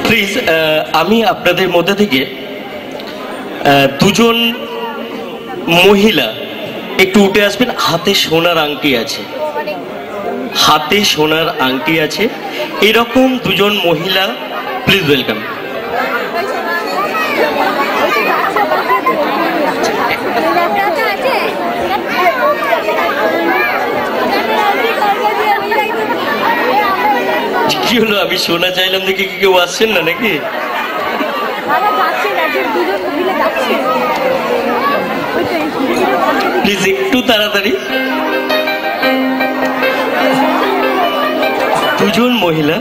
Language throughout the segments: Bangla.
প্লিজ আমি আপনাদের মধ্যে থেকে দুজন মহিলা একটু উঠে আসবেন। হাতে সোনার আংটি আছে, হাতে সোনার আংটি আছে, এরকম দুজন মহিলা প্লিজ ওয়েলকাম। কি হলো, আমি সোনা চাইলাম দেখে কি কেউ আসছেন না নাকি? প্লিজ একটু তাড়াতাড়ি। দুজন মহিলা,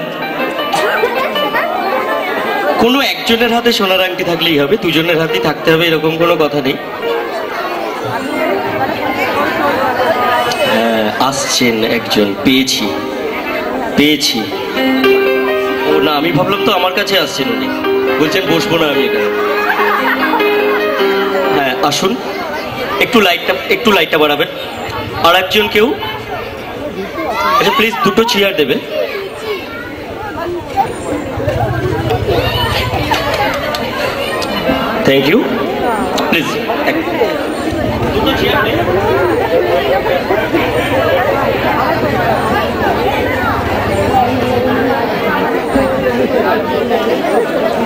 কোনো একজনের হাতে সোনার আংটি থাকলেই হবে, দুজনের হাতেই থাকতে হবে এরকম কোনো কথা নেই। আসছেন একজন, পেয়েছি পেয়েছি। ও না, আমি ভাবলাম তো আমার কাছে আসছেন উনি, বলছেন বসবো না আমি এখানে। হ্যাঁ আসুন, একটু লাইটটা বাড়াবেন। আর একজন কেউ, আচ্ছা প্লিজ দুটো চেয়ার দেবে। Thank you. প্লিজ দুটো চেয়ার দেবে।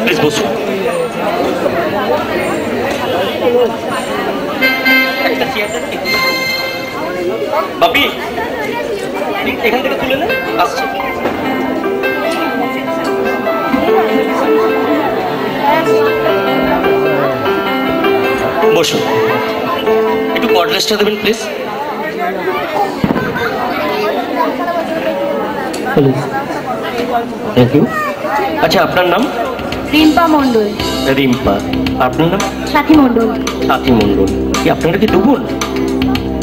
প্লিজ বসুন। বাপি এখান থেকে তুলে না, আসছে। বসুন, একটু কর্ডলেসটা দেবেন প্লিজ। Thank you. আচ্ছা আপনার নাম? রিম্পা মণ্ডল। রিম্পা। আপনার নাম? সাথী মণ্ডল। সাথী মণ্ডল। কি আপনারা কি দুপুর?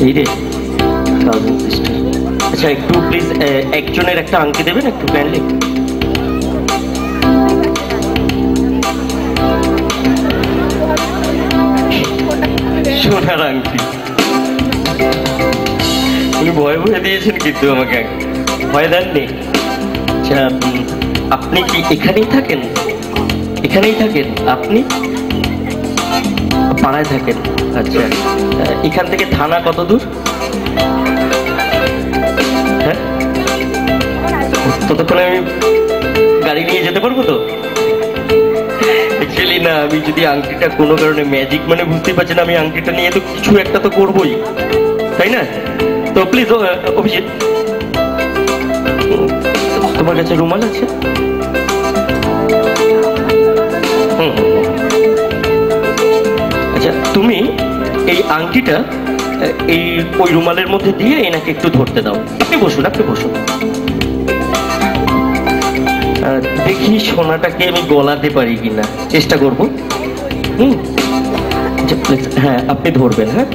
এই রে সিস্টার। আচ্ছা একটু প্লিজ একজনের একটা আংটি দেবেন একটু কাইন্ডলি। সোনার আংটি। উনি ভয় ভয় দিয়েছেন কিন্তু আমাকে, ভয় দেননি। আচ্ছা আপনি কি এখানেই থাকেন? এখানেই থাকেন আপনি? পাড়ায় থাকেন? আচ্ছা এখান থেকে থানা কত দূর? হ্যাঁ ততক্ষণে আমি গাড়ি নিয়ে যেতে পারবো তো? অ্যাকচুয়ালি না, আমি যদি আংটিটা কোনো কারণে ম্যাজিক, মানে বুঝতেই পারছেন আমি আংটিটা নিয়ে তো কিছু একটা তো করবোই, তাই না? তো প্লিজ অভিজিৎ, তোমার কাছে রুমাল আছে? আচ্ছা তুমি এই আংটিটা এই ওই রুমালের মধ্যে দিয়ে এনাকে একটু ধরতে দাও। আপনি বসুন, আপনি বসুন। দেখি সোনাটাকে আমি গলাতে পারি কিনা, চেষ্টা করবো। হ্যাঁ আপনি ধরবেন, হ্যাঁ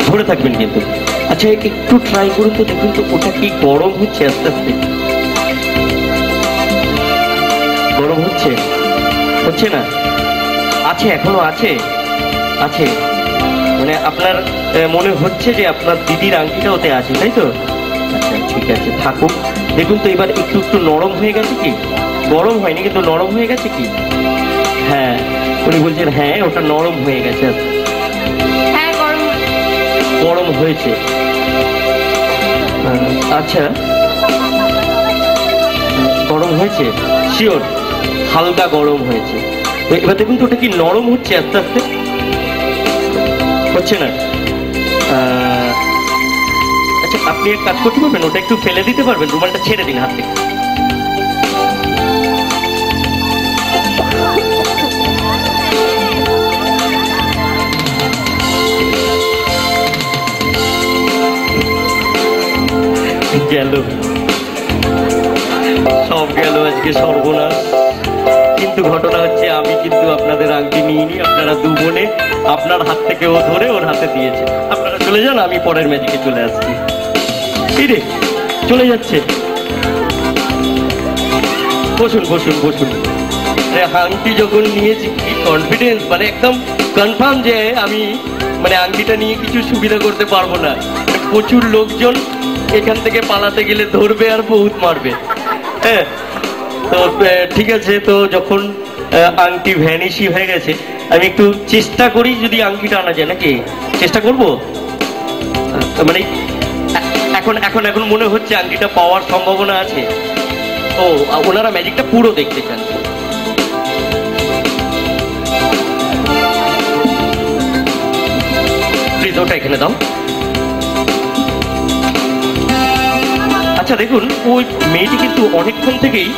ধরে থাকবেন কিন্তু। আচ্ছা একটু ট্রাই করুন তো, দেখুন তো ওটা কি গরম হচ্ছে আস্তে আস্তে? গরম হচ্ছে? হচ্ছে না? আছে, এখনো আছে? আছে মানে আপনার মনে হচ্ছে যে আপনার দিদির আংটিটা ওতে আছে, তাই তো? আচ্ছা ঠিক আছে থাকুক। দেখুন তো এবার একটু একটু নরম হয়ে গেছে কি? গরম হয়নি কিন্তু নরম হয়ে গেছে কি? হ্যাঁ উনি বলছেন হ্যাঁ ওটা নরম হয়ে গেছে। হ্যাঁ গরম হয়েছে। আচ্ছা গরম হয়েছে শিওর? হালকা গরম হয়েছে। এবার দেখুন তো ওটা কি নরম হচ্ছে আস্তে আস্তে? হচ্ছে না? আচ্ছা আপনি এক কাজ করতে পারবেন, ওটা একটু ফেলে দিতে পারবেন, রুমালটা ছেড়ে দিন হাত থেকে। গেল, সব গেল আজকে, সর্বনাশ। কিন্তু ঘটনা হচ্ছে আমি কিন্তু আপনাদের আংটি নিইনি, আপনারা দু বোনে আপনার হাত থেকে ও ধরে ওর হাতে দিয়েছে। আপনারা চলে যান, আমি পরের ম্যাজিকে চলে আসছি। কি রে চলে যাচ্ছে? বসুন বসুন বসুন। আংটি যখন নিয়েছি কি কনফিডেন্স, মানে একদম কনফার্ম যে আমি মানে আংটিটা নিয়ে কিছু সুবিধা করতে পারবো না। প্রচুর লোকজন এখান থেকে পালাতে গেলে ধরবে আর বহুত মারবে। হ্যাঁ তো ঠিক আছে, তো যখন আংটি ভ্যানিশই হয়ে গেছে, আমি একটু চেষ্টা করি যদি আংটিটা আনা যায়, নাকি চেষ্টা করব? মানে এখন এখন এখন মনে হচ্ছে আংটিটা পাওয়ার সম্ভাবনা আছে। ও, ওনারা ম্যাজিকটা পুরো দেখতে চান। প্লিজ ওটা এখানে দাও। আচ্ছা দেখুন, ওই মেয়েটি কিন্তু অনেকক্ষণ থেকেই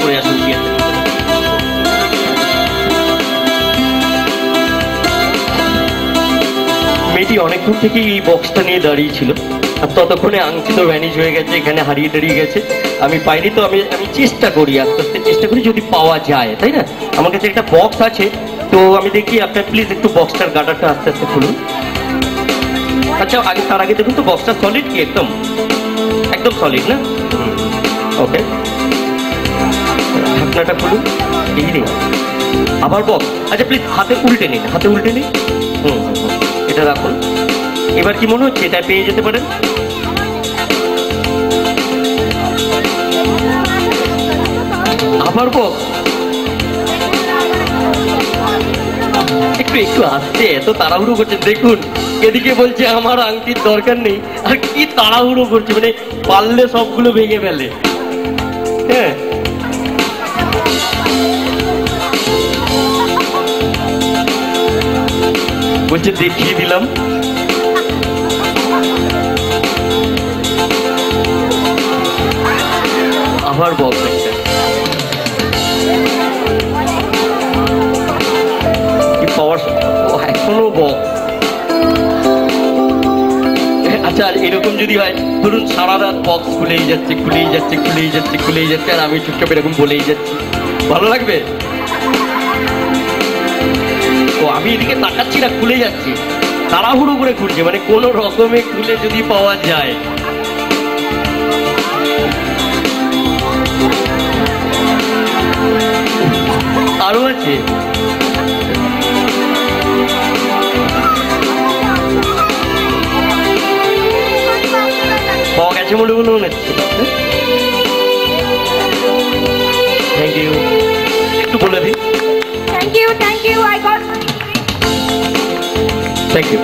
করে আসুন কি আছে। মেয়েটি অনেকক্ষণ থেকেই এই বক্সটা নিয়ে দাঁড়িয়ে ছিল, আর ততক্ষণে আংটি তো ভ্যানিশ হয়ে গেছে, এখানে হারিয়ে দাঁড়িয়ে গেছে। আমি পাইনি, তো আমি আমি চেষ্টা করি, আস্তে আস্তে চেষ্টা করি যদি পাওয়া যায়, তাই না? আমার কাছে একটা বক্স আছে, তো আমি দেখি আপনার প্লিজ একটু বক্সটার গার্ডারটা আস্তে আস্তে খুলুন। আচ্ছা, আগে তার আগে দেখুন তো বক্সটা সলিড কি? একদম একদম সলিড না? ওকে, ঢাকনাটা খুলুন। এই রে, আবার বক্স। আচ্ছা প্লিজ হাতে উল্টে নিন, হাতে উল্টে নিন। এটা রাখুন। এবার কি মনে হচ্ছে এটা পেয়ে যেতে পারেন? আবার বক্স। একটু একটু আসছে, এত তাড়াহুড়ো করছে দেখুন। এদিকে বলছে আমার আংটির দরকার নেই, আর কি তাড়াহুড়ো করছে, মানে পারলে সবগুলো ভেঙে ফেলে। হ্যাঁ, বলছে দেখিয়ে দিলাম। আবার বক্স একটা। কি পাওয়ার, এখনো বক্স। আচ্ছা, আর এরকম যদি হয়, ধরুন সারা রাত বক্স খুলেই যাচ্ছে, খুলেই যাচ্ছে, খুলেই যাচ্ছে, খুলেই যাচ্ছে, আর আমি চুপচাপ এরকম বলেই যাচ্ছি, ভালো লাগবে? ও, আমি এদিকে তাকাচ্ছি না, খুলে যাচ্ছি, তাড়াহুড়ো করে খুলছে, মানে কোনো রকমে খুলে যদি পাওয়া যায়। আরো আছে। পাওয়া গেছে বলে মনে হচ্ছে। থ্যাংক ইউ, একটু বলে দিন। Thank you, I got. Thank you.